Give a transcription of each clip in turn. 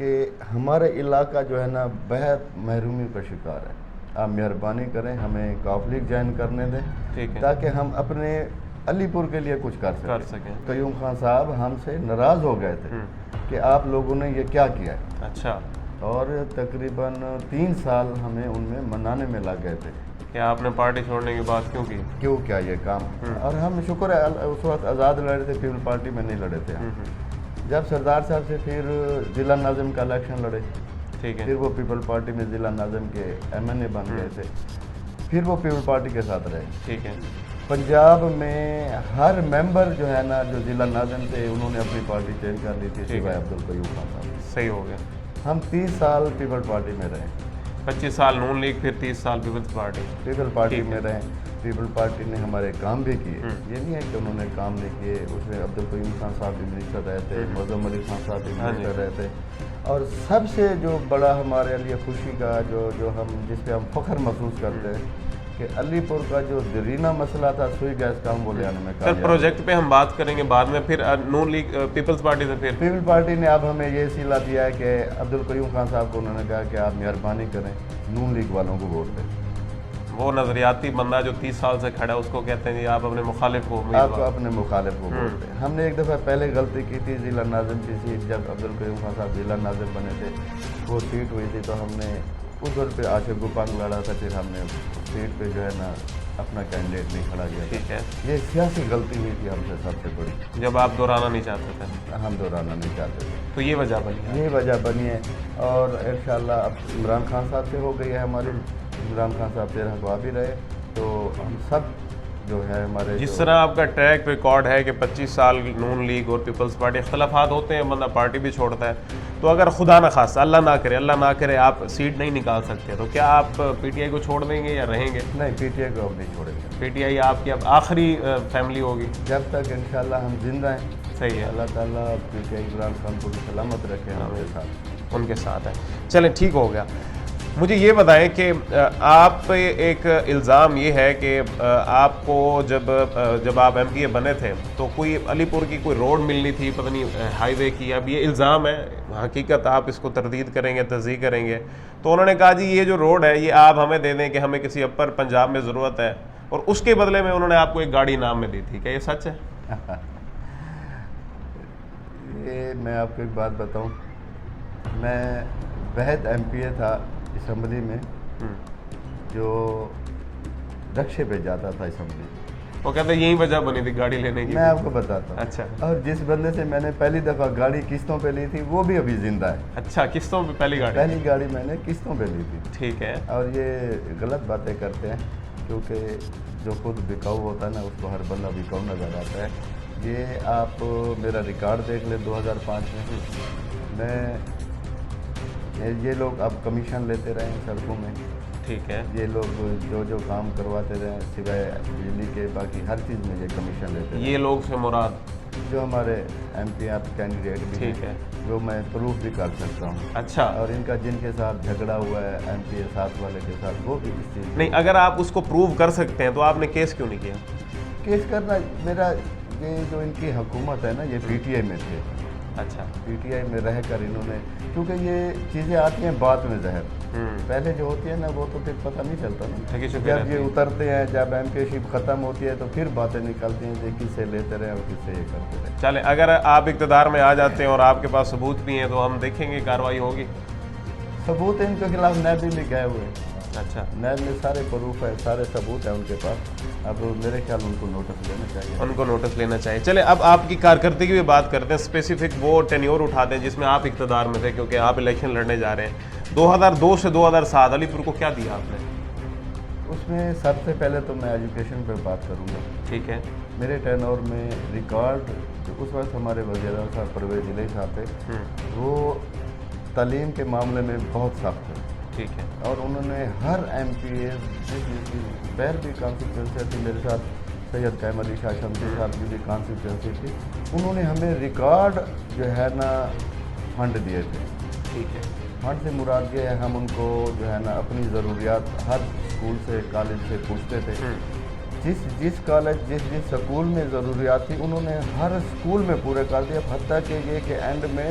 کہ ہمارا علاقہ جو ہے نا بہت محرومی کا شکار ہے. آپ مہربانی کریں ہمیں کاف لیگ جوائن کرنے دیں ٹھیک ہے. تاکہ ہم اپنے علی پور کے لیے کچھ کر سکیں. قیوم خان صاحب ہم سے ناراض ہو گئے تھے کہ آپ لوگوں نے یہ کیا کیا ہے. اچھا. اور تقریباً 3 سال ہمیں ان میں منانے میں لگ گئے تھے کہ آپ نے پارٹی چھوڑنے کی بات کیوں کیا یہ کام. اور ہم شکر ہے اس وقت آزاد لڑے تھے, پیپل پارٹی میں نہیں لڑے تھے. جب سردار صاحب سے پھر ضلع ناظم کا الیکشن لڑے, ٹھیک ہے, پھر وہ پیپل پارٹی میں ضلع ناظم کے MNA بن گئے تھے, پھر وہ پیپل پارٹی کے ساتھ رہے. ٹھیک ہے. پنجاب میں ہر ممبر جو ہے نا جو ضلع ناظم تھے انہوں نے اپنی پارٹی چینج کر لی تھی سوائے عبدالقیوم خان صاحب. صحیح ہو گیا. ہم 30 سال پیپل پارٹی میں رہے. 25 سال نون لیگ, پھر 30 سال پیپل پارٹی میں رہے. پیپل پارٹی نے ہمارے کام بھی کیے, یہ نہیں ہے کہ انہوں نے کام نہیں کیے. اس میں عبدالقیوم خان صاحب بھی منسٹر رہے تھے, معظم علی خان صاحب بھی منسٹر رہے تھے. اور سب سے جو بڑا ہمارے لیے خوشی کا جو ہم جس پہ ہم فخر محسوس کرتے ہیں کہ علی پور کا جو دیرینہ مسئلہ تھا سوئی گیس کا, ہم وہ لے آنے میں سر پروجیکٹ پہ ہم بات کریں گے بعد میں. پھر نون لیگ پیپلز پارٹی سے پھر پیپل پارٹی نے اب ہمیں یہ صلہ دیا ہے کہ عبدالقیوم خان صاحب کو انہوں نے کہا کہ آپ مہربانی کریں نون لیگ والوں کو ووٹ دیں. وہ نظریاتی بندہ جو 30 سال سے کھڑا ہے اس کو کہتے ہیں جی آپ اپنے مخالف کو اپنے مخالف کو ووٹ دیں. ہم نے ایک دفعہ پہلے غلطی کی تھی ضلع ناظم کی سیٹ, جب عبدالقیوم خان صاحب ضلع ناظم بنے تھے وہ سیٹ ہوئی تھی تو ہم نے ادھر پہ عاشق گوپانگ لڑا تھا, پھر ہم نے سیٹ پہ جو ہے نا اپنا کینڈیڈیٹ نہیں کھڑا کیا. ٹھیک ہے. یہ سیاسی غلطی ہوئی تھی ہم سے سب سے بڑی, جب آپ دہرانا نہیں چاہتے تھے. ہم دہرانا نہیں چاہتے تھے, تو یہ وجہ بنی, یہ وجہ بنی ہے. اور انشاءاللہ اب عمران خان صاحب سے ہو گئی ہے ہماری. عمران خان صاحب 13 گواہ بھی رہے, تو ہم سب جو ہے ہمارے جس طرح آپ کا ٹریک ریکارڈ ہے کہ 25 سال نون لیگ اور پیپلز پارٹی, اختلافات ہوتے ہیں, بندہ پارٹی بھی چھوڑتا ہے, تو اگر خدا نہ خواستہ اللہ نہ کرے آپ سیٹ نہیں نکال سکتے تو کیا آپ PTI کو چھوڑ دیں گے یا رہیں گے؟ نہیں, PTI کو اب نہیں چھوڑیں گے. PTI آپ کی اب آخری فیملی ہوگی جب تک انشاءاللہ ہم زندہ ہیں. صحیح ہے. اللہ تعالیٰ PTI عمران خان کو سلامت رکھے ہمارے ساتھ, ان کے ساتھ ہے. چلیں ٹھیک ہو گیا. مجھے یہ بتائیں کہ آپ پہ ایک الزام یہ ہے کہ آپ کو جب آپ MPA بنے تھے تو کوئی علی پور کی کوئی روڈ ملنی تھی, پتہ نہیں ہائی وے کی. اب یہ الزام ہے, حقیقت آپ اس کو تردید کریں گے, تصدیق کریں گے. تو انہوں نے کہا جی یہ جو روڈ ہے یہ آپ ہمیں دے دیں کہ ہمیں کسی اپر پنجاب میں ضرورت ہے, اور اس کے بدلے میں انہوں نے آپ کو ایک گاڑی انعام میں دی تھی. کیا یہ سچ ہے؟ یہ میں آپ کو ایک بات بتاؤں, میں بہت MPA تھا اسمبلی میں جو رکشے پہ جاتا تھا اسمبلی. وہ کہتے ہیں یہی وجہ بنی تھی گاڑی لینے کی. میں آپ کو بتاتا ہوں. اچھا. اور جس بندے سے میں نے پہلی دفعہ گاڑی قسطوں پہ لی تھی وہ بھی ابھی زندہ ہے. اچھا, قسطوں پہ پہلی گاڑی میں نے قسطوں پہ لی تھی. ٹھیک ہے. اور یہ غلط باتیں کرتے ہیں کیونکہ جو خود بکاؤ ہوتا ہے نا اس کو ہر بندہ بکاؤ نظر آتا ہے. یہ آپ میرا ریکارڈ دیکھ لیں 2005 میں یہ لوگ اب کمیشن لیتے رہے ہیں سڑکوں میں. ٹھیک ہے. یہ لوگ جو کام کرواتے رہے سوائے بجلی کے باقی ہر چیز میں یہ کمیشن لیتے رہے. یہ لوگ سے مراد جو ہمارے MP آپ کینڈیڈیٹ بھی ٹھیک ہے, جو میں پروف بھی کر سکتا ہوں. اچھا. اور ان کا جن کے ساتھ جھگڑا ہوا ہے MPA 7 والے کے ساتھ وہ بھی اس چیز نہیں. اگر آپ اس کو پروو کر سکتے ہیں تو آپ نے کیس کیوں نہیں کیا؟ کیس کرنا میرا یہ جو ان کی حکومت ہے نا یہ PTI میں تھے. اچھا. PTI میں رہ کر انہوں نے, کیونکہ یہ چیزیں آتی ہیں بعد میں زہر, پہلے جو ہوتی ہے نا وہ تو پھر پتہ نہیں چلتا نا. جب یہ اترتے ہیں, جب MPA شپ ختم ہوتی ہے تو پھر باتیں نکلتی ہیں کہ کس سے لیتے رہے اور کس سے یہ کرتے رہے. چلیں اگر آپ اقتدار میں آ جاتے ہیں اور آپ کے پاس ثبوت بھی ہیں تو ہم دیکھیں گے کارروائی ہوگی. ثبوت ان کے خلاف نیب بھی گئے ہوئے ہیں. اچھا. نیب میں سارے پروف ہے, سارے ثبوت ہیں ان کے پاس. اب میرے خیال ان کو نوٹس لینا چاہیے. ان کو نوٹس لینا چاہیے. چلیں اب آپ کی کارکردگی کی بھی بات کرتے ہیں, اسپیسیفک وہ ٹینیور اٹھاتے ہیں جس میں آپ اقتدار میں تھے کیونکہ آپ الیکشن لڑنے جا رہے ہیں. 2002 سے 2007 علی پور کو کیا دیا آپ نے؟ اس میں سب سے پہلے تو میں ایجوکیشن پہ بات کروں گا. ٹھیک ہے. میرے ٹینور میں ریکارڈ اس وقت ہمارے وزیر اعظم صاحب پرویز الہی صاحب تھے, وہ تعلیم کے معاملے میں بہت سخت ہے. ٹھیک ہے. اور انہوں نے ہر MPA بہر بھی کانسٹیچوئنسی تھی, میرے ساتھ سید قائم علی شاہ شمسی صاحب کی بھی کانسٹیچوئنسی تھی, انہوں نے ہمیں ریکارڈ جو ہے نا فنڈ دیے تھے. ٹھیک ہے. فنڈ سے مراد یہ ہے ہم ان کو جو ہے نا اپنی ضروریات ہر اسکول سے کالج سے پوچھتے تھے. جس کالج جس سکول میں ضروریات تھی انہوں نے ہر اسکول میں پورے کر دیا, حتیٰ کہ یہ کہ اینڈ میں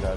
4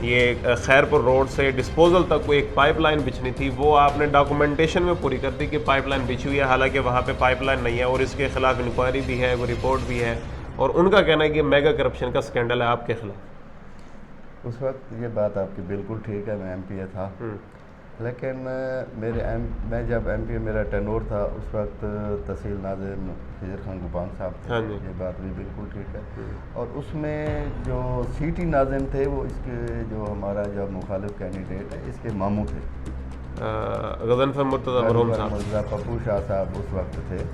یہ خیرپور روڈ سے ڈسپوزل تک کوئی ایک پائپ لائن بچھنی تھی، وہ آپ نے ڈاکومنٹیشن میں پوری کر دی کہ پائپ لائن بچھی ہوئی ہے، حالانکہ وہاں پہ پائپ لائن نہیں ہے اور اس کے خلاف انکوائری بھی ہے، وہ رپورٹ بھی ہے، اور ان کا کہنا ہے کہ میگا کرپشن کا سکینڈل ہے آپ کے خلاف؟ اس وقت یہ بات آپ کی بالکل ٹھیک ہے، میں ایم پی اے تھا، لیکن میں جب ایم پی اے میرا ٹینور تھا اس وقت تحصیل ناظم خضر خان گوپان صاحب تھے، یہ بات بھی بالکل ٹھیک ہے، اور اس میں جو سٹی ناظم تھے وہ اس کے جو ہمارا جو مخالف کینڈیڈیٹ ہے اس کے ماموں تھے، غضنفر مرتضیٰ مرحوم صاحب، پپو شاہ صاحب اس وقت تھے۔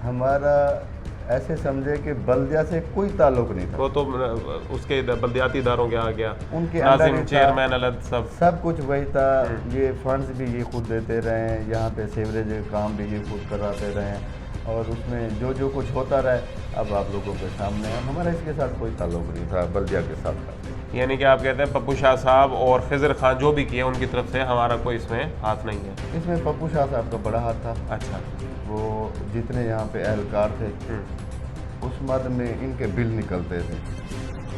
ہمارا ایسے سمجھے کہ بلدیہ سے کوئی تعلق نہیں تھا، وہ تو اس کے بلدیاتی اداروں کے آ گیا، ان کے ناظم چیئرمین الگ سب کچھ وہی تھا، یہ فنڈز بھی یہ خود دیتے رہے ہیں، یہاں پہ سیوریج کام بھی یہ خود کراتے رہے ہیں، اور اس میں جو کچھ ہوتا رہے اب آپ لوگوں کے سامنے ہے، ہمارا اس کے ساتھ کوئی تعلق نہیں تھا بلدیہ کے ساتھ۔ یعنی کہ آپ کہتے ہیں پپو شاہ صاحب اور خضر خان جو بھی کیے ان کی طرف سے ہمارا کوئی اس میں ہاتھ نہیں ہے؟ اس میں پپو شاہ صاحب کا بڑا ہاتھ تھا۔ اچھا، وہ جتنے یہاں پہ اہلکار تھے اس مد میں ان کے بل نکلتے تھے،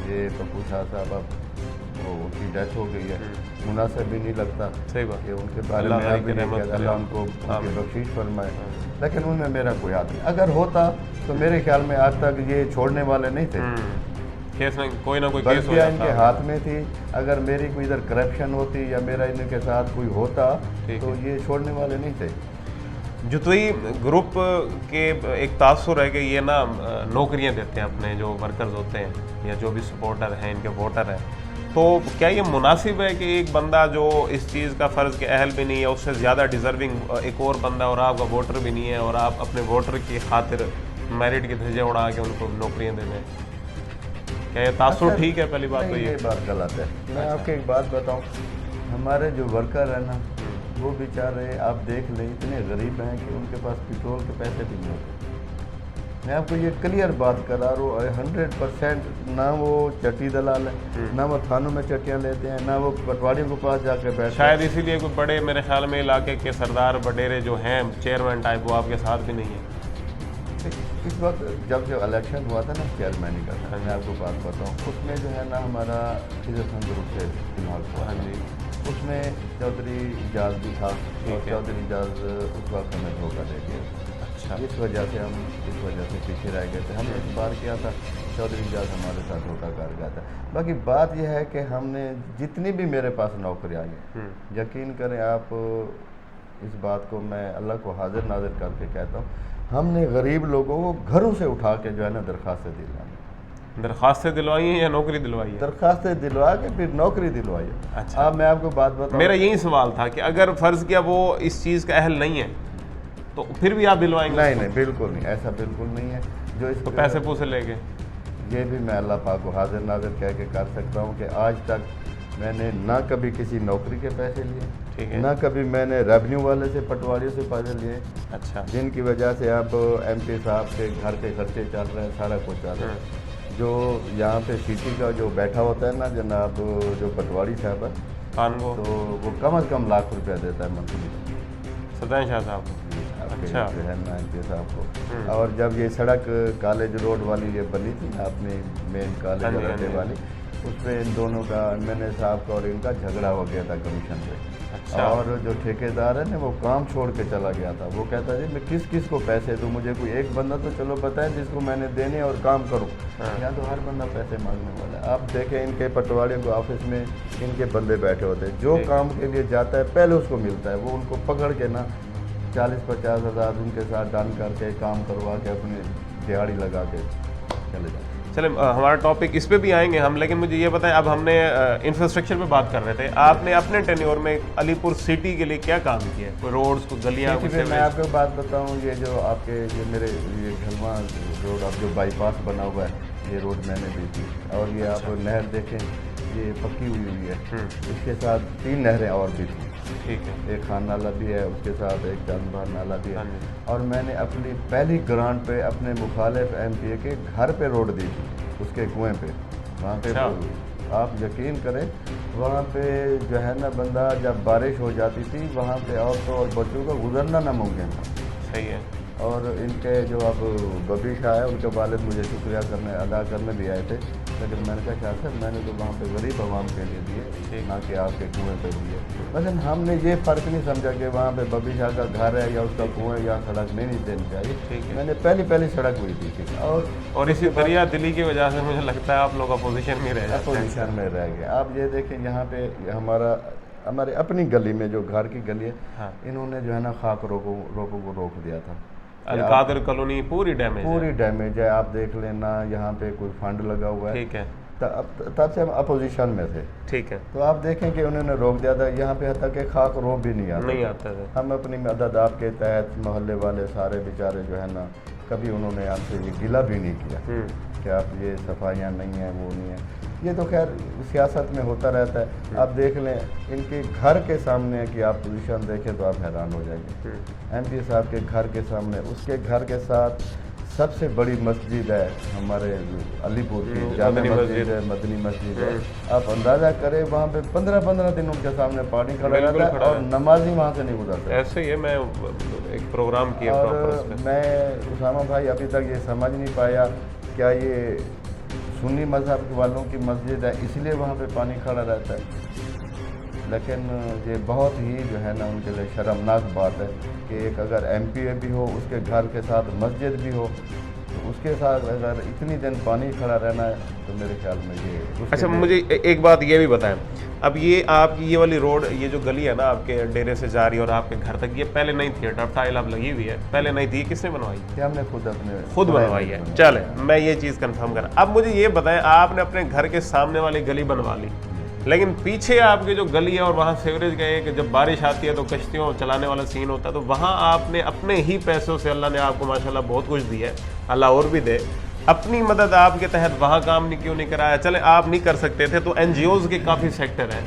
یہ پپو شاہ صاحب اب وہ ان کی ڈیتھ ہو گئی ہے، مناسب بھی نہیں لگتا صحیح بات کہ ان کے بارے میں اللہ ان کو بخشش فرمائے، لیکن ان میں میرا کوئی ہاتھ نہیں۔ اگر ہوتا تو میرے خیال میں آج تک یہ چھوڑنے والے نہیں تھے، کیس میں کوئی نہ کوئی کیس ہو بلدیہ ان جاتا کے ہاتھ میں تھی، اگر میری کوئی ادھر کرپشن ہوتی یا میرا ان کے ساتھ کوئی ہوتا تو یہ چھوڑنے والے نہیں تھے۔ جتوئی گروپ کے ایک تاثر ہے کہ یہ نا نوکریاں دیتے ہیں اپنے جو ورکرز ہوتے ہیں یا جو بھی سپورٹر ہیں ان کے ووٹر ہیں، تو کیا یہ مناسب ہے کہ ایک بندہ جو اس چیز کا فرض کے اہل بھی نہیں ہے اس سے زیادہ ڈیزرونگ ایک اور بندہ اور آپ کا ووٹر بھی نہیں ہے اور آپ اپنے ووٹر کی خاطر میرٹ کے دھجے اڑا کے ان کو نوکریاں دے دیں؟ کیا یہ تاثر ٹھیک ہے؟ پہلی بات تو یہ بات غلط ہے۔ میں آپ کو ایک بات بتاؤں، ہمارے جو ورکر ہیں نا وہ بیچارے آپ دیکھ لیں اتنے غریب ہیں کہ ان کے پاس پیٹرول کے پیسے بھی نہیں ہوتے۔ میں آپ کو یہ کلیئر بات کرا رہا ہوں 100%، نہ وہ چٹی دلال ہے، نہ وہ تھانوں میں چٹیاں لیتے ہیں، نہ وہ پٹواریوں کے پاس جا کے بیٹھتے ہیں۔ شاید اسی لیے کوئی بڑے میرے خیال میں علاقے کے سردار وڈیرے جو ہیں چیئرمین ٹائپ وہ آپ کے ساتھ بھی نہیں ہیں۔ اس وقت جب الیکشن ہوا تھا نا چیئرمین کا، میں آپ کو بات بتاؤں، اس میں جو ہے نا ہمارا خضر خان گروپ سے دماغ ہوا، اس میں چودھری اجاز بھی تھا، اور چودھری اجاز اس وقت ہمیں دھوکہ دے گیا۔ اچھا، اس وجہ سے پیچھے رہ گئے تھے۔ ہم نے اس بار کیا تھا، چودھری اجاز ہمارے ساتھ دھوکہ کر گیا تھا۔ باقی بات یہ ہے کہ ہم نے جتنی بھی میرے پاس نوکری آئی ہیں، یقین کریں آپ اس بات کو میں اللہ کو حاضر ناظر کر کے کہتا ہوں، ہم نے غریب لوگوں کو گھروں سے اٹھا کے جو ہے نا درخواستیں دلوائی۔ درخواستیں دلوائی ہیں یا نوکری دلوائی ہے؟ درخواستیں دلوا کے پھر نوکری دلوائی ہے۔ اچھا، اب میں آپ کو بات بتاؤں، میرا یہی سوال تھا کہ اگر فرض کیا وہ اس چیز کا اہل نہیں ہے تو پھر بھی آپ دلوائیں گے؟ نہیں بالکل نہیں، ایسا بالکل نہیں ہے۔ جو اس کو پیسے پوسے لے کے، یہ بھی میں اللہ پاک کو حاضر ناظر کہہ کے کر سکتا ہوں کہ آج تک میں نے نہ کبھی کسی نوکری کے پیسے لیے، نہ کبھی میں نے ریونیو والے سے پٹواریوں سے پیسے لیے، اچھا، جن کی وجہ سے اب ایم پی صاحب کے گھر کے خرچے چل رہے ہیں، سارا کچھ چل رہا ہے۔ جو یہاں پہ سٹی کا جو بیٹھا ہوتا ہے نا جناب جو پٹواری صاحب ہے، تو وہ کم از کم لاکھ روپیہ دیتا ہے منتھلی، سدائن شاہ صاحب اچھا ہے نا ایم پی صاحب کو۔ اور جب یہ سڑک کالج روڈ والی یہ بنی تھی نا اپنی مین کالج اڈے والی، اس پہ ان دونوں کا ایم این اے صاحب کا اور ان کا جھگڑا ہو گیا تھا کمیشن پہ، اور جو ٹھیکیدار ہے نا وہ کام چھوڑ کے چلا گیا تھا۔ وہ کہتا جی میں کس کو پیسے دوں، مجھے کوئی ایک بندہ تو چلو بتائیں جس کو میں نے دینے اور کام کروں، یہاں تو ہر بندہ پیسے مانگنے والا ہے۔ آپ دیکھیں ان کے پٹواریوں کو آفس میں ان کے بندے بیٹھے ہوتے ہیں، جو کام کے لیے جاتا ہے پہلے اس کو ملتا ہے، وہ ان کو پکڑ کے نا 40-50 ہزار ان کے ساتھ ڈن کر کے کام کروا کے اپنی دیہاڑی لگا کے چلے جاتے ہیں۔ چلیں ہمارا ٹاپک اس پہ بھی آئیں گے ہم، لیکن مجھے یہ بتائیں، اب ہم نے انفراسٹرکچر پہ بات کر رہے تھے، آپ نے اپنے ٹینیور میں علی پور سٹی کے لیے کیا کام کیا ہے؟ کوئی روڈز، کوئی گلیاں؟ میں آپ کو بات بتاؤں، یہ جو آپ کے یہ میرے یہ گھلواں روڈ اب جو بائی پاس بنا ہوا ہے، یہ روڈ میں نے دی تھی، اور یہ آپ نہر دیکھیں یہ پکی ہوئی ہے، اس کے ساتھ 3 نہریں اور بھی تھیں، ٹھیک ہے، ایک خان نالہ بھی ہے، اس کے ساتھ ایک چاند بہار نالہ بھی ہے، اور میں نے اپنی پہلی گرانٹ پہ اپنے مخالف ایم پی اے کے گھر پہ روڈ دی تھی، اس کے کنویں پہ، وہاں پہ آپ یقین کریں وہاں پہ جو ہے نا بندہ جب بارش ہو جاتی تھی وہاں پہ عورتوں اور بچوں کا گزرنا ناممکن تھا۔ صحیح ہے۔ اور ان کے جو اب ببی شاہ ہے ان کے والد مجھے شکریہ ادا کرنے بھی آئے تھے، لیکن میں نے کہا شاہ صاحب میں نے تو وہاں پہ غریب عوام کے لیے دیے، نہ کہ آپ کے کنویں پہ دیے۔ لیکن ہم نے یہ فرق نہیں سمجھا کہ وہاں پہ ببی شاہ کا گھر ہے یا اس کا کنویں یا سڑک نہیں دینی چاہیے، میں نے پہلی سڑک وہی دی تھی۔ اور اسی دریا دلی کی وجہ سے مجھے لگتا ہے آپ لوگ اپوزیشن میں رہ جاتے ہیں۔ اپوزیشن میں رہ گئے۔ آپ یہ دیکھیں یہاں پہ ہمارے اپنی گلی میں جو گھر کی گلی ہے، انہوں نے جو ہے نا خاک روکوں کو روک دیا تھا۔ القادر کالونی پوری ڈیمیج ہے، آپ دیکھ لینا یہاں پہ کوئی فنڈ لگا ہوا ہے، ٹھیک ہے، تب سے ہم اپوزیشن میں تھے، ٹھیک ہے، تو آپ دیکھیں کہ انہوں نے روک دیا تھا یہاں پہ، حتیٰ کہ خاک رو بھی نہیں آتا تھا۔ ہم اپنی مدد آپ کے تحت محلے والے سارے بیچارے جو ہے نا، کبھی انہوں نے آپ سے یہ گلہ بھی نہیں کیا کہ آپ یہ صفائیاں نہیں ہیں، وہ نہیں ہیں۔ یہ تو خیر سیاست میں ہوتا رہتا ہے۔ آپ دیکھ لیں ان کے گھر کے سامنے کہ آپ پوزیشن دیکھیں تو آپ حیران ہو جائیں گے۔ ایم پی صاحب کے گھر کے سامنے، اس کے گھر کے ساتھ سب سے بڑی مسجد ہے ہمارے علی پور کی، جامع مسجد ہے، مدنی مسجد ہے۔ آپ اندازہ کریں وہاں پہ 15 دن ان کے سامنے پانی کھڑا رہتا ہے اور نمازی وہاں سے نہیں گزرتا۔ ایسے ہی ہے، میں ایک پروگرام کیا اور میں اسامہ بھائی ابھی تک یہ سمجھ نہیں پایا کیا یہ سنی مذہب والوں کی مسجد ہے اس لیے وہاں پہ پانی کھڑا رہتا ہے، لیکن یہ بہت ہی جو ہے نا ان کے لیے شرمناک بات ہے کہ ایک اگر ایم پی اے بھی ہو، اس کے گھر کے ساتھ مسجد بھی ہو، تو اس کے ساتھ اگر اتنی دن پانی کھڑا رہنا ہے تو میرے خیال میں یہ۔ اچھا مجھے ایک بات یہ بھی بتائیں، اب یہ آپ کی یہ والی روڈ، یہ جو گلی ہے نا آپ کے ڈیرے سے جا رہی ہے اور آپ کے گھر تک، یہ پہلے نہیں تھی، ٹپ ٹائل اب لگی ہوئی ہے، پہلے نہیں تھی، کس نے بنوائی؟ ہم نے خود بنوائی ہے۔ چلیں میں یہ چیز کنفرم کرا۔ اب مجھے یہ بتائیں، آپ نے اپنے گھر کے سامنے والی گلی بنوا لی، لیکن پیچھے آپ کی جو گلی ہے اور وہاں سیوریج گئے کہ جب بارش آتی ہے تو کشتیوں چلانے والا سین ہوتا ہے، تو وہاں آپ نے اپنے ہی پیسوں سے، اللہ نے آپ کو ماشاءاللہ بہت کچھ دی ہے، اللہ اور بھی دے، اپنی مدد آپ کے تحت وہاں کام کیوں نہیں کرایا؟ چلیں آپ نہیں کر سکتے تھے تو این جی اوز کے کافی سیکٹر ہیں،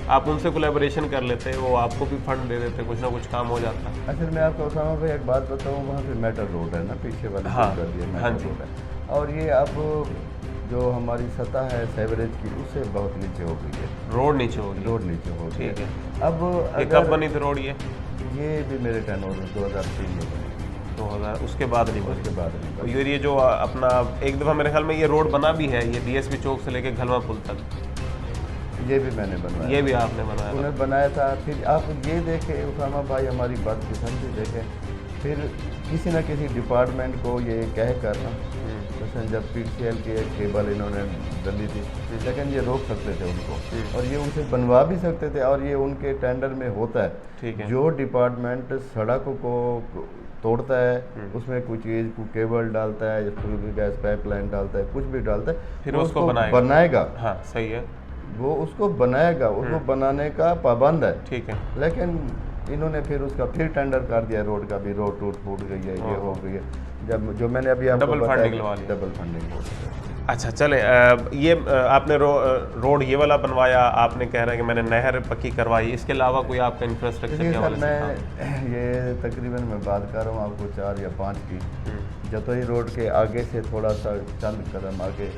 آپ ان سے کولیبریشن کر لیتے، وہ آپ کو بھی فنڈ دے دیتے، کچھ نہ کچھ کام ہو جاتا۔ اصل میں آپ کو اسامہ بھائی ایک بات بتاؤں، وہاں پہ میٹر روڈ ہے نا، پیچھے والی میٹر روڈ ہے، اور یہ اب جو ہماری سطح ہے سیوریج کی اس سے بہت نیچے ہو گئی ہے، روڈ نیچے ہو گئی، ٹھیک ہے۔ اب کب بنی تھی روڈ؟ یہ بھی میرے ٹینور میں 2003 میں بنی، 2000 اس کے بعد نہیں بنی؟ اس کے بعد نہیں۔ یہ جو اپنا ایک دفعہ میرے خیال میں یہ روڈ بنا بھی ہے، یہ ڈی ایس پی چوک سے لے کے گھلواں پل تک، یہ بھی میں نے بنوایا، یہ بھی آپ نے بنایا؟ انہیں بنایا تھا۔ پھر آپ یہ دیکھیں اسامہ بھائی، ہماری بدقسمتی دیکھیں، پھر کسی نہ کسی ڈپارٹمنٹ کو یہ کہہ کر نا، مثلا جب پی سی ایل کی ایک کیبل انہوں نے ڈلی تھی، لیکن یہ روک سکتے تھے ان کو، اور یہ ان سے بنوا بھی سکتے تھے، اور یہ ان کے ٹینڈر میں ہوتا ہے، جو ڈپارٹمنٹ سڑک کو توڑتا ہے، اس میں کوئی چیز کو کیبل ڈالتا ہے، گیس پائپ لائن ڈالتا ہے، کچھ بھی ڈالتا ہے، پھر اس کو بنائے گا۔ ہاں صحیح ہے، وہ اس کو بنائے گا، اس کو بنانے کا پابند ہے، ٹھیک ہے، لیکن انہوں نے پھر اس کا پھر ٹینڈر کر دیا، روڈ کا بھی، روڈ ٹوٹ گئی ہے، یہ ہو گئی ہے، جب جو میں نے ابھی آپ کو بتایا ڈبل فنڈنگ ہو گئی ہے۔ اچھا چلیں، یہ آپ نے روڈ یہ والا بنوایا، آپ نے کہہ رہے ہیں کہ میں نے نہر پکی کروائی، اس کے علاوہ کوئی آپ کا انفراسٹرکچر کے حوالے سے؟ میں یہ تقریباً میں بات کر رہا ہوں آپ کو 4 یا 5 کی، جتوئی روڈ کے آگے سے تھوڑا سا چند قدم آگے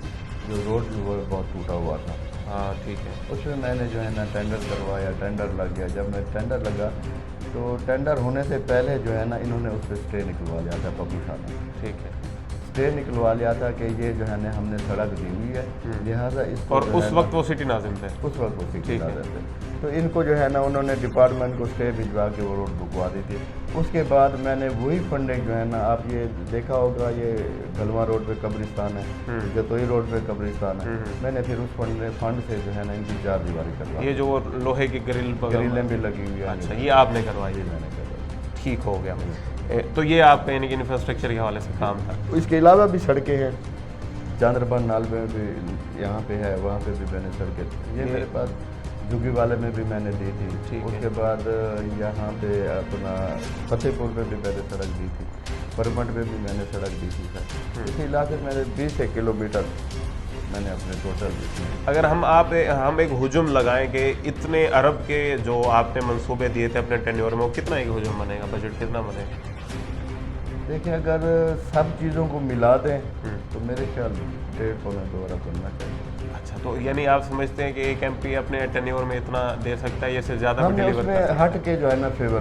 جو روڈ وہ بہت ٹوٹا ہوا تھا، ہاں ٹھیک ہے، اس میں میں نے جو ہے نا ٹینڈر کروایا، ٹینڈر لگ گیا۔ جب میں ٹینڈر لگا تو ٹینڈر ہونے سے پہلے جو ہے نا انہوں نے اس پہ اسٹے نکلوا لیا تھا، پبو شاہ نے، ٹھیک ہے، اسٹے نکلوا لیا تھا کہ یہ جو ہے نا ہم نے سڑک دی ہوئی ہے، لہٰذا اس کو، اور اس وقت وہ سٹی ناظم تھے، اس وقت وہ سٹی ناظم تھے، تو ان کو جو ہے نا انہوں نے ڈپارٹمنٹ کو اسٹے بھجوا کے وہ روڈ رکوا دی تھی۔ اس کے بعد میں نے وہی فنڈنگ جو ہے نا، آپ یہ دیکھا ہوگا یہ گھلواں روڈ پہ قبرستان ہے، جتوئی روڈ پہ قبرستان ہے، میں نے پھر اس فنڈ سے جو ہے نا ان کی 4 دیواری کروائی، یہ جو لوہے کی گرلیں بھی لگی ہوئی ہیں۔ اچھا یہ آپ نے کروائی؟ میں نے کروائی، ٹھیک ہو گیا۔ تو یہ آپ کا یعنی کہ انفراسٹرکچر کے حوالے سے کام تھا۔ اس کے علاوہ بھی سڑکیں ہیں، چاندربن نال میں بھی یہاں پہ ہے، وہاں پہ بھی میں نے سڑکیں، یہ میرے پاس جھگی والے میں بھی میں نے دی تھی، اس کے بعد یہاں پہ اپنا فتح پور پہ بھی میں نے سڑک دی تھی، پرمنڈ پہ بھی میں نے سڑک دی تھی سر، اسی علاقے میں نے 20 کلومیٹر میں نے اپنے ٹوٹل دی تھی۔ اگر ہم ایک ہجوم لگائیں کہ اتنے ارب کے جو آپ نے منصوبے دیے تھے اپنے ٹینیور میں، وہ کتنا ایک ہجوم بنے گا، بجٹ کتنا بنے گا؟ دیکھیں اگر سب چیزوں کو ملا دیں تو میرے خیال 1.5-2 ارب بننا چاہیے۔ اچھا تو یعنی آپ سمجھتے ہیں کہ ایک ایم پی اپنے ٹینیور میں اتنا دے سکتا ہے، یہ سے زیادہ ہم نے اس میں ہٹ کے جو ہے نا فیور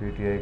PTI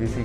GC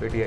PTI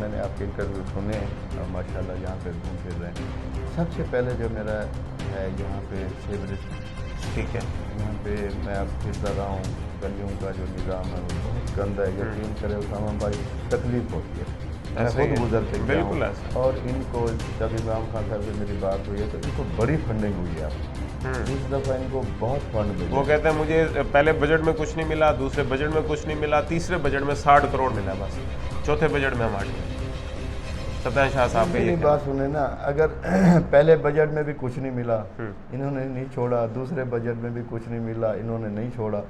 میں نے آپ کے انٹرویو سنے اور ماشاء اللہ یہاں پہ گھوم پھر رہے ہیں. سب سے پہلے جو میرا ہے یہاں پہ سیوریج, ٹھیک ہے, یہاں پہ میں اب پھرتا رہا ہوں, گلیوں کا جو نظام ہے وہ بہت گندا ہے. یقین کرے اسامہ بھائی تکلیف ہوتی ہے, میں ایسا ہی خود ہے. گزر کے گیا بالکل ہوں. ایسا. اور ان کو جب عمران خان صاحب سے میری بات ہوئی ہے تو ان کو بڑی فنڈنگ ہوئی ہے. اب اس دفعہ ان کو بہت فنڈ ملے. وہ کہتے ہیں مجھے پہلے بجٹ میں کچھ نہیں ملا, دوسرے بجٹ میں کچھ نہیں ملا, تیسرے بجٹ میں 60 کروڑ ملا بس, چوتھے بجٹ میں ہم آ گئے. ستائیں شاہ صاحب کا میری یہ بات سنیں نا, اگر پہلے بجٹ میں بھی کچھ نہیں ملا انہوں نے نہیں چھوڑا, دوسرے بجٹ میں بھی کچھ نہیں ملا انہوں نے نہیں چھوڑا.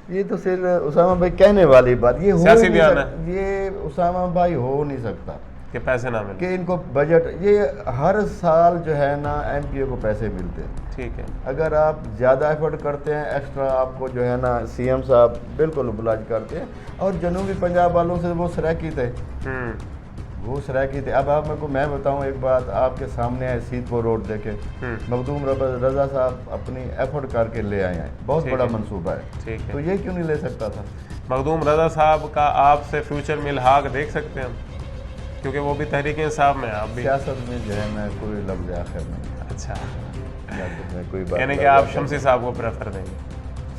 یہ تو صرف اسامہ بھائی کہنے والی بات, یہ ہو سیاسی نہیں بیان ہے. سکتا, یہ اسامہ بھائی ہو نہیں سکتا کہ پیسے نہ ملے. کہ ان کو بجٹ, یہ ہر سال جو ہے نا ایم پی اے کو پیسے ملتے ہیں. ٹھیک ہے, اگر آپ زیادہ ایفرٹ کرتے ہیں ایکسٹرا آپ کو جو ہے نا سی ایم صاحب بالکل oblige کرتے ہیں. اور جنوبی پنجاب والوں سے وہ سرائکی تھے, وہ سرائکی تھے. اب آپ میں بتاؤں ایک بات آپ کے سامنے ہے, سیدپور روڈ دیکھے مخدوم رضا صاحب اپنی ایفرٹ کر کے لے آئے ہیں, بہت بڑا منصوبہ ہے. ٹھیک ہے. تو یہ کیوں نہیں لے سکتا تھا؟ مخدوم رضا صاحب کا آپ سے فیوچر میں الحاق دیکھ سکتے ہیں ہم, کیونکہ وہ بھی تحریک انصاف میں, آپ بھی. سیاست میں جو ہے نا کوئی لفظ آخر نہیں, اچھا, سیاست میں کوئی بات یعنی کہ آپ شمسی صاحب کو پریفر دیں گے.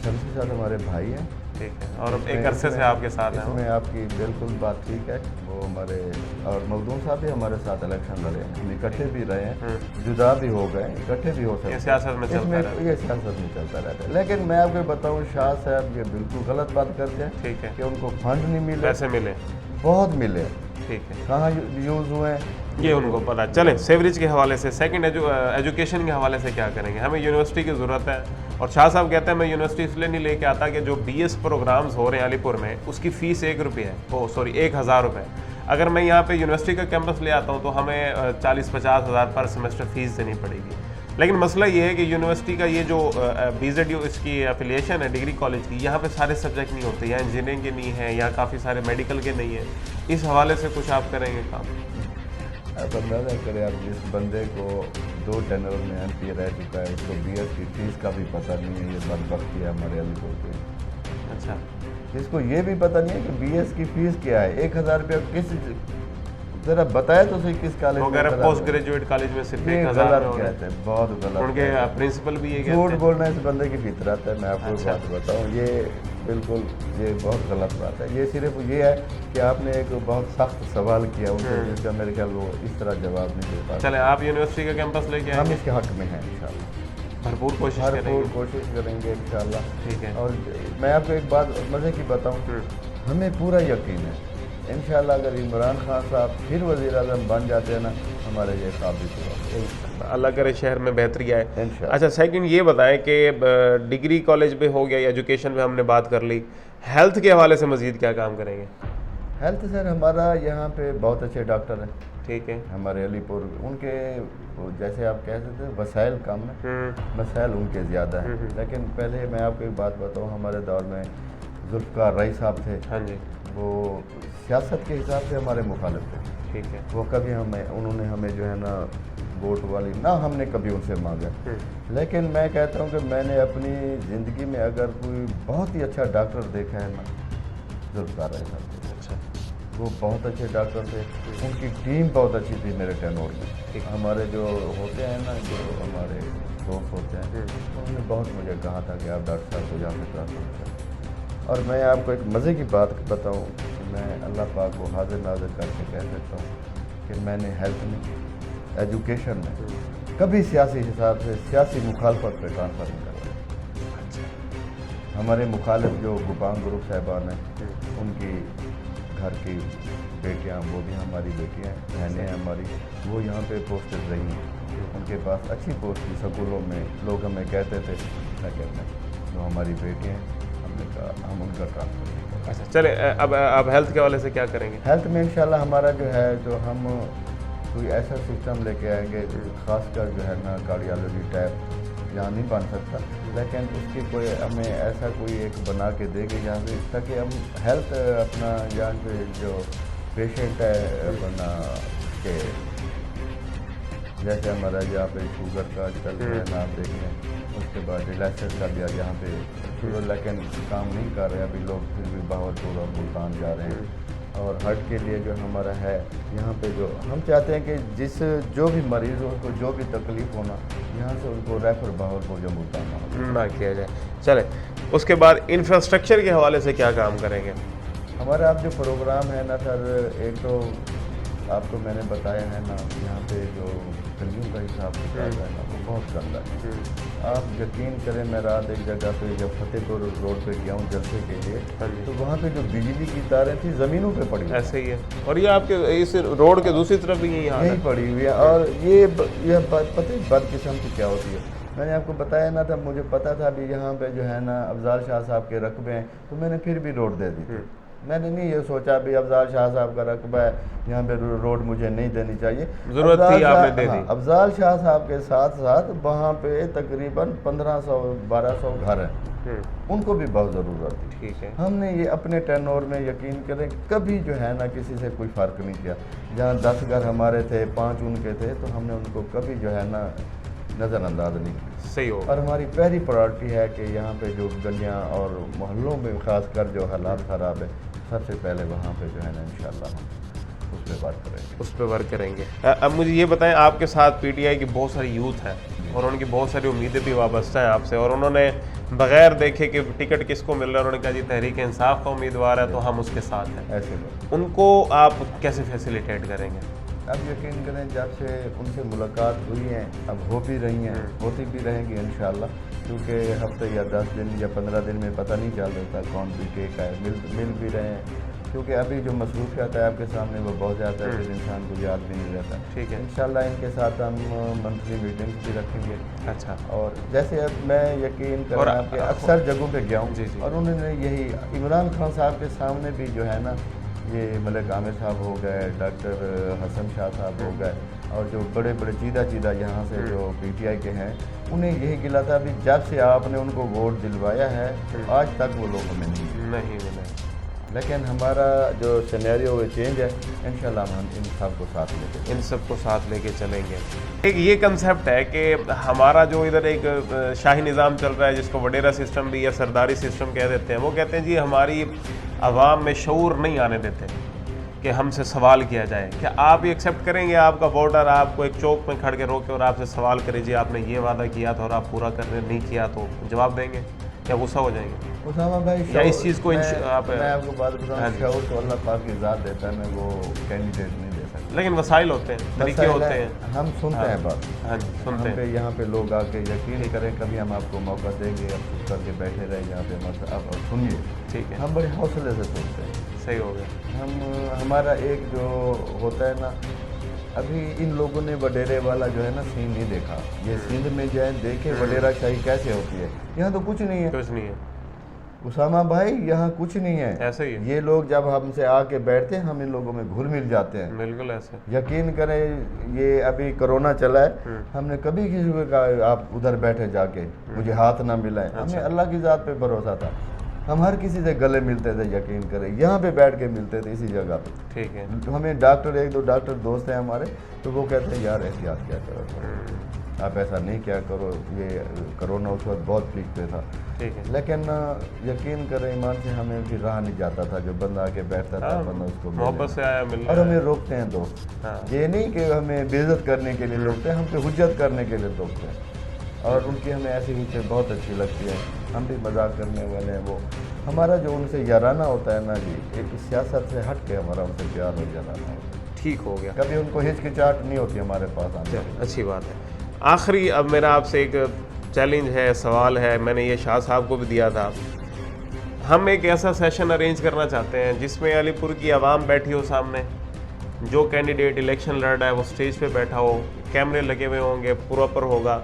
شمسی صاحب ہمارے بھائی ہیں. ٹھیک ہے, اور ایک عرصے سے آپ کے ساتھ ہیں. اس میں آپ کی بالکل بات ٹھیک ہے, وہ ہمارے, اور مخدوم صاحب بھی ہمارے ساتھ الیکشن لڑے ہیں, ہم اکٹھے بھی رہے ہیں, جدا بھی ہو گئے, اکٹھے بھی ہو سکتے ہیں. سیاست میں چلتا رہتا ہے. یہ سیاست میں چلتا رہتا ہے. لیکن میں آپ کو بتاؤں شاہ صاحب یہ بالکل غلط بات کرتے ہیں. ٹھیک ہے, کہ ان کو فنڈ نہیں ملے. پیسے ملے, بہت ملے. ٹھیک ہے, کہاں یوز ہوئے ہیں یہ ان کو پتا. چلیں سیوریج کے حوالے سے, سیکنڈ ایجوکیشن کے حوالے سے کیا کریں گے؟ ہمیں یونیورسٹی کی ضرورت ہے, اور شاہ صاحب کہتے ہیں میں یونیورسٹی اس لیے نہیں لے کے آتا کہ جو بی ایس پروگرامز ہو رہے ہیں علی پور میں, اس کی فیس 1 روپیہ ہے, 1000 روپے. اگر میں یہاں پہ یونیورسٹی کا کیمپس لے آتا ہوں تو ہمیں 40-50 ہزار پر سیمسٹر فیس دینی پڑے گی. لیکن مسئلہ یہ ہے کہ یونیورسٹی کا یہ جو BZU اس کی افیلیشن ہے ڈگری کالج کی, یہاں پہ سارے سبجیکٹ نہیں ہوتے, یہاں انجینئرنگ کے نہیں ہیں, یہاں کافی سارے میڈیکل کے نہیں ہیں. اس حوالے سے کچھ آپ کریں گے کام؟ آپ اندازہ کریں, آپ جس بندے کو 2 ٹینور میں ایم پی رہ چکا ہے, اس کو بی ایس کی فیس کا بھی پتہ نہیں ہے. یہ بدبختی ہے ہمارے علی پور کی. اچھا, جس کو یہ بھی پتہ نہیں ہے کہ بی ایس کی فیس کیا ہے, 1000 روپیہ کس, ذرا بتایا تو صحیح کس کالج میں. وغیرہ پوسٹ گریجویٹ کالج میں صرف 1000 غلط کہتے ہیں, بہت غلط. ان کے پرنسپل بھی یہ کہتے جھوٹ ہیں. بولنا اس بندے کی فطرت ہے. میں آپ کو بات بتاؤں, یہ بالکل یہ بہت غلط بات ہے. یہ صرف یہ ہے کہ آپ نے ایک بہت سخت سوال کیا ان سے, جس کا میرے خیال وہ اس طرح جواب نہیں دے پاتے. چلیں آپ یونیورسٹی کا کیمپس لے کے آئیں ہم گے, اس کے حق میں ہیں انشاءاللہ, بھرپور کوشش کریں گے. بھرپور کوشش کریں گے انشاءاللہ. ٹھیک ہے, اور میں آپ کو ایک بات مزے کی بتاؤں, ہمیں پورا یقین ہے انشاءاللہ اگر عمران خان صاحب پھر وزیر اعظم بن جاتے ہیں نا, ہمارے یہ خواب بھی پورا. اللہ کرے شہر میں بہتری آئے. انشاءاللہ. اچھا, سیکنڈ یہ بتائیں کہ ڈگری کالج پہ ہو گیا, ایجوکیشن پہ ہم نے بات کر لی, ہیلتھ کے حوالے سے مزید کیا کام کریں گے؟ ہیلتھ سر ہمارا یہاں پہ بہت اچھے ڈاکٹر ہیں. ٹھیک ہے, ہمارے علی پور, ان کے جیسے آپ کہہ سکتے ہیں وسائل کم ہیں, مسائل ان کے زیادہ ہیں. لیکن پہلے میں آپ کو ایک بات بتاؤں, ہمارے دور میں ذوالفقار رائی صاحب تھے. ہاں جی, وہ سیاست کے حساب سے ہمارے مخالف تھے. ٹھیک ہے, وہ کبھی انہوں نے ہمیں جو ہے نا ووٹ والی نہ ہم نے کبھی ان سے مانگا. لیکن میں کہتا ہوں کہ میں نے اپنی زندگی میں اگر کوئی بہت ہی اچھا ڈاکٹر دیکھا ہے نا, ذوالفقار رائی صاحب تھے. اچھا, وہ بہت اچھے ڈاکٹر تھے, ان کی ٹیم بہت اچھی تھی میرے ٹینور میں. ہمارے جو ہوتے ہیں نا, جو ہمارے دوست ہوتے ہیں, انہوں نے بہت مجھے کہا تھا کہ آپ ڈاکٹر صاحب کو یہاں سے ٹرانسفر کریں. اور میں آپ کو ایک مزے کی بات بتاؤں, میں اللہ پاک کو حاضر ناظر کر کے کہہ سکتا ہوں کہ میں نے ہیلتھ میں, ایجوکیشن میں کبھی سیاسی حساب سے سیاسی مخالفت پہ ٹرانسفر نہیں کروایا. ہمارے مخالف جو گوپان گروپ صاحبان ہیں, ان کی گھر کی بیٹیاں, وہ بھی ہماری بیٹیاں ہیں, بہنیں ہیں ہماری, وہ یہاں پہ پوسٹڈ رہی ہیں. ان کے پاس اچھی پوسٹ تھی سکولوں میں, لوگ ہمیں کہتے تھے, میں کہتا ہوں جو ہماری بیٹیاں ہیں ہم نے کہا ہم ان کا ٹرانسفر نہیں کریں. اچھا چلے, اب ہیلتھ کے حوالے سے کیا کریں گے؟ ہیلتھ میں انشاءاللہ ہمارا جو ہے, جو ہم کوئی ایسا سسٹم لے کے آئیں گے, خاص کر جو ہے نا کارڈیالوجی ٹیب یہاں نہیں بن سکتا, لیکن اس کی کوئی ہمیں ایسا کوئی ایک بنا کے دے گے یہاں پہ, تاکہ ہم ہیلتھ اپنا یہاں پہ جو پیشنٹ ہے اپنا اس کے, جیسے ہمارا یہاں پہ شوگر کا چل رہا ہے نا آپ دیکھ لیں, اس کے بعد ڈیلائسس کا بھی یہاں پہ شروع, لیکن کام نہیں کر رہے ابھی لوگ, پھر بھی باہر پورا ملتان جا رہے ہیں. اور ہارٹ کے لیے جو ہمارا ہے یہاں پہ جو ہم چاہتے ہیں کہ جو بھی مریض ہو، کو جو بھی تکلیف ہونا، یہاں سے ان کو ریفر بہاولپور جو ملتان نہ کیا جائے. چلے اس کے بعد انفراسٹرکچر کے حوالے سے کیا کام کریں گے؟ ہمارا اب جو پروگرام ہے نا سر، ایک تو آپ کو میں نے بتایا ہے نا، یہاں پہ جو گلیوں کا حساب کتاب ہے نا وہ بہت گندا ہے. آپ یقین کریں، میں رات ایک جگہ پہ جب فتح پور روڈ پہ گیا ہوں جلسے کے لیے، تو وہاں پہ جو بجلی کی تاریں تھیں زمینوں پہ پڑی ہوئی. ایسے ہی ہے. اور یہ آپ کے اس روڈ کے دوسری طرف بھی یہی پڑی ہوئی ہے. اور یہ پتہ بدقسمتی کیا ہوتی ہے. میں نے آپ کو بتایا نا تھا، مجھے پتا تھا بھی یہاں پہ جو ہے نا افضال شاہ صاحب کے رقبے ہیں، تو میں نے پھر بھی روڈ دے دی تھی. میں نے نہیں یہ سوچا بھی افضال شاہ صاحب کا رقبہ ہے، یہاں پہ روڈ مجھے نہیں دینی چاہیے. ضرورت تھی آپ نے دے دی. افضال شاہ صاحب کے ساتھ ساتھ وہاں پہ تقریباً 1500-1200 گھر ہیں، ان کو بھی بہت ضرورت تھی. ٹھیک ہے. ہم نے یہ اپنے ٹرن اوور میں یقین کریں کبھی جو ہے نا کسی سے کوئی فرق نہیں کیا. جہاں 10 گھر ہمارے تھے، 5 ان کے تھے، تو ہم نے ان کو کبھی جو ہے نا نظر انداز نہیں کیا. صحیح ہو. اور ہماری پہلی پرائرٹی ہے کہ یہاں پہ جو گلیاں اور محلوں میں خاص کر جو حالات خراب ہیں، سب سے پہلے وہاں پہ جو ہے نا انشاءاللہ ہم اس پہ ورک کریں گے. اس پہ ورک کریں گے. اب مجھے یہ بتائیں، آپ کے ساتھ پی ٹی آئی کی بہت ساری یوتھ ہیں اور ان کی بہت ساری امیدیں بھی وابستہ ہیں آپ سے، اور انہوں نے بغیر دیکھے کہ ٹکٹ کس کو مل رہا ہے، انہوں نے کہا جی تحریک انصاف کا امیدوار ہے تو ہم اس کے ساتھ ہیں. ایسے لوگ ان کو آپ کیسے فیسیلیٹیٹ کریں گے؟ اب یقین کریں جب سے ان سے ملاقات ہوئی ہیں، اب ہو بھی رہی ہیں، ہوتی بھی رہیں گی انشاءاللہ، کیونکہ ہفتے یا 10 دن یا 15 دن میں پتہ نہیں چل رہتا کون بھی ٹیک ہے. مل بھی رہے ہیں، کیونکہ ابھی جو مصروفیات ہے آپ کے سامنے وہ بہت زیادہ ہے، پھر انسان کو یاد بھی نہیں رہتا. ٹھیک ہے. انشاءاللہ ان کے ساتھ ہم منتھلی میٹنگس بھی رکھیں گے. اچھا. اور جیسے اب میں یقین کریں آپ کے اکثر جگہوں پہ گیا ہوں، اور انہوں نے یہی عمران خان صاحب کے سامنے بھی جو ہے نا، یہ ملک عامر صاحب ہو گئے، ڈاکٹر حسن شاہ صاحب ہو گئے، اور جو بڑے بڑے چیدہ یہاں سے جو پی ٹی آئی کے ہیں، انہیں یہی گلا تھا بھی جب سے آپ نے ان کو ووٹ دلوایا ہے آج تک وہ لوگ ہمیں نہیں ملے. لیکن ہمارا جو سینیریو وہ چینج ہے، انشاءاللہ ہم ان سب کو ساتھ لے کے چلیں گے. ایک یہ کنسیپٹ ہے کہ ہمارا جو ادھر ایک شاہی نظام چل رہا ہے جس کو وڈیرا سسٹم بھی یا سرداری سسٹم کہہ دیتے ہیں، وہ کہتے ہیں جی ہماری عوام میں شعور نہیں آنے دیتے کہ ہم سے سوال کیا جائے. کیا آپ یہ ایکسیپٹ کریں گے آپ کا ووٹر آپ کو ایک چوک میں کھڑ کے روکے اور آپ سے سوال کرے جی آپ نے یہ وعدہ کیا تھا اور آپ پورا کرنے نہیں کیا، تو جواب دیں گے یا غصہ ہو جائیں گے؟ اسامہ بھائی یا اس چیز کو میں آپ کو بات بتاؤں، شعور تو اللہ پاک کی ذات دیتا ہے، میں وہ کینڈیڈیٹ نہیں دے سکتا. لیکن وسائل ہوتے ہیں، طریقے ہوتے ہیں، ہم سنتے ہیں بات. سنتے ہیں. یہاں پہ لوگ آ کے یقین کریں کبھی ہم آپ کو موقع دیں گے، اب چپ کر کے بیٹھے رہیں یہاں پہ، آپ سنیے. ٹھیک ہے. ہم بڑے حوصلے سے سنتے ہیں. صحیح ہو گیا. ہمارا ایک جو ہوتا ہے نا، ابھی ان لوگوں نے وڈیرے والا جو ہے نا سین نہیں دیکھا. یہ سندھ میں جو ہے دیکھے وڈیرا شاہی کیسے ہوتی ہے. یہاں تو کچھ نہیں ہے اسامہ بھائی، یہاں کچھ نہیں ہے. ایسے ہی یہ لوگ جب ہم سے آ کے بیٹھتے ہیں ہم ان لوگوں میں گھل مل جاتے ہیں. بالکل ایسے. یقین کریں یہ ابھی کرونا چلا ہے، ہم نے کبھی کسی کو کہا آپ ادھر بیٹھے جا کے مجھے ہاتھ نہ ملائیں. ہمیں اللہ کی ذات پہ بھروسہ تھا، ہم ہر کسی سے گلے ملتے تھے. یقین کریں یہاں پہ بیٹھ کے ملتے تھے اسی جگہ پہ. ٹھیک ہے. ہمیں ڈاکٹر 1-2 ڈاکٹر دوست ہیں ہمارے، تو وہ کہتے ہیں یار احتیاط کیا کرو، آپ ایسا نہیں کیا کرو. یہ کرونا اس وقت بہت پیک پہ تھا. ٹھیک ہے. لیکن یقین کریں ایمان سے ہمیں بھی رہا نہیں جاتا تھا. جو بندہ آ کے بیٹھتا تھا بندہ اس کو محبت سے آیا ملنے، اور ہمیں روکتے ہیں دوست. یہ نہیں کہ ہمیں بے عزت کرنے کے لیے روکتے ہیں، ہم پہ حجت کرنے کے لیے روکتے ہیں. اور ان کی ہمیں ایسی حجت بہت اچھی لگتی ہے. ہم بھی مذاق کرنے والے ہیں. وہ ہمارا جو ان سے یارانہ ہوتا ہے نا جی، ایک سیاست سے ہٹ کے ہمارا ان سے پیار اور یارانہ ہوتا ہے. ٹھیک ہو گیا. کبھی ان کو ہچکچاہٹ نہیں ہوتی ہمارے پاس آنے. اچھی بات ہے. آخری اب میرا آپ سے ایک چیلنج ہے، سوال ہے، میں نے یہ شاہ صاحب کو بھی دیا تھا. ہم ایک ایسا سیشن ارینج کرنا چاہتے ہیں جس میں علی پور کی عوام بیٹھی ہو سامنے، جو کینڈیڈیٹ الیکشن لڑ رہا ہے وہ سٹیج پہ بیٹھا ہو، کیمرے لگے ہوئے ہوں گے، پراپر ہوگا.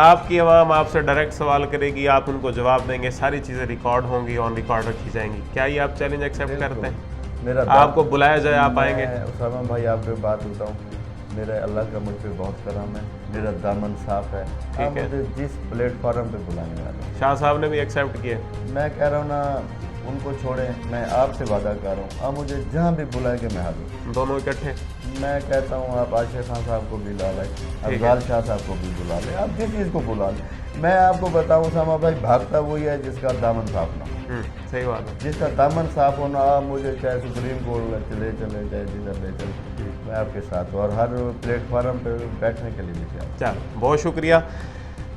آپ کی عوام آپ سے ڈائریکٹ سوال کرے گی، آپ ان کو جواب دیں گے، ساری چیزیں ریکارڈ ہوں گی، آن ریکارڈ رکھی جائیں گی. کیا یہ آپ چیلنج ایکسیپٹ کرتے ہیں؟ آپ کو بلایا جائے آپ آئیں گے؟ اسامہ بھائی آپ کو بات بتاؤں، میرا اللہ کا مجھ پہ بہت کرم ہے، میرا دامن صاف ہے. آپ مجھے جس پلیٹ فارم پہ بلائیں گے. شاہ صاحب نے بھی ایکسیپٹ کیا. میں کہہ رہا ہوں نا ان کو چھوڑیں، میں آپ سے وعدہ کر رہا ہوں، آپ مجھے جہاں بھی بلائیں گے میں حاضر. دونوں اکٹھے. میں کہتا ہوں آپ عاشق خان صاحب کو بھی بلا لیں، افضال شاہ صاحب کو بھی بلا لیں، آپ جس چیز کو بلا لیں. میں آپ کو بتاؤں اسامہ بھائی، بھاگتا وہی ہے جس کا دامن صاف نہ ہو، صحیح بات ہے. جس کا دامن صاف ہونا. آپ مجھے چاہے سپریم کورٹ چلے چاہے جدھر لے چلے، میں آپ کے ساتھ ہوں، اور ہر پلیٹ فارم پہ بیٹھنے کے لیے بھی تیار. چلو بہت شکریہ.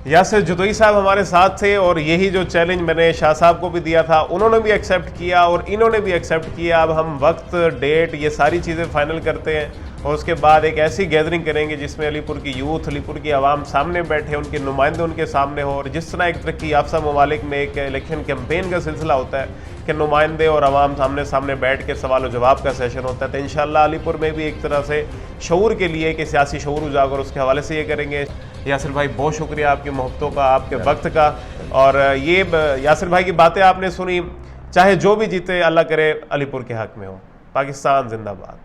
یاسر جتوئی صاحب ہمارے ساتھ تھے، اور یہی جو چیلنج میں نے شاہ صاحب کو بھی دیا تھا انہوں نے بھی ایکسیپٹ کیا اور انہوں نے بھی ایکسیپٹ کیا. اب ہم وقت، ڈیٹ، یہ ساری چیزیں فائنل کرتے ہیں اور اس کے بعد ایک ایسی گیدرنگ کریں گے جس میں علی پور کی یوتھ، علی پور کی عوام سامنے بیٹھے، ان کے نمائندے ان کے سامنے ہوں. اور جس طرح ایک ترقی یافتہ ممالک میں ایک الیکشن کیمپین کا سلسلہ ہوتا ہے کہ نمائندے اور عوام سامنے بیٹھ کے سوال و جواب کا سیشن ہوتا ہے، تو انشاءاللہ علی پور میں بھی ایک طرح سے شعور کے لیے کہ سیاسی شعور اجاگر اس کے حوالے سے یہ کریں گے. یاسر بھائی بہت شکریہ آپ کی محبتوں کا، آپ کے وقت کا. اور یہ یاسر بھائی کی باتیں آپ نے سنی. چاہے جو بھی جیتے اللہ کرے علی پور کے حق میں ہو. پاکستان زندہ باد.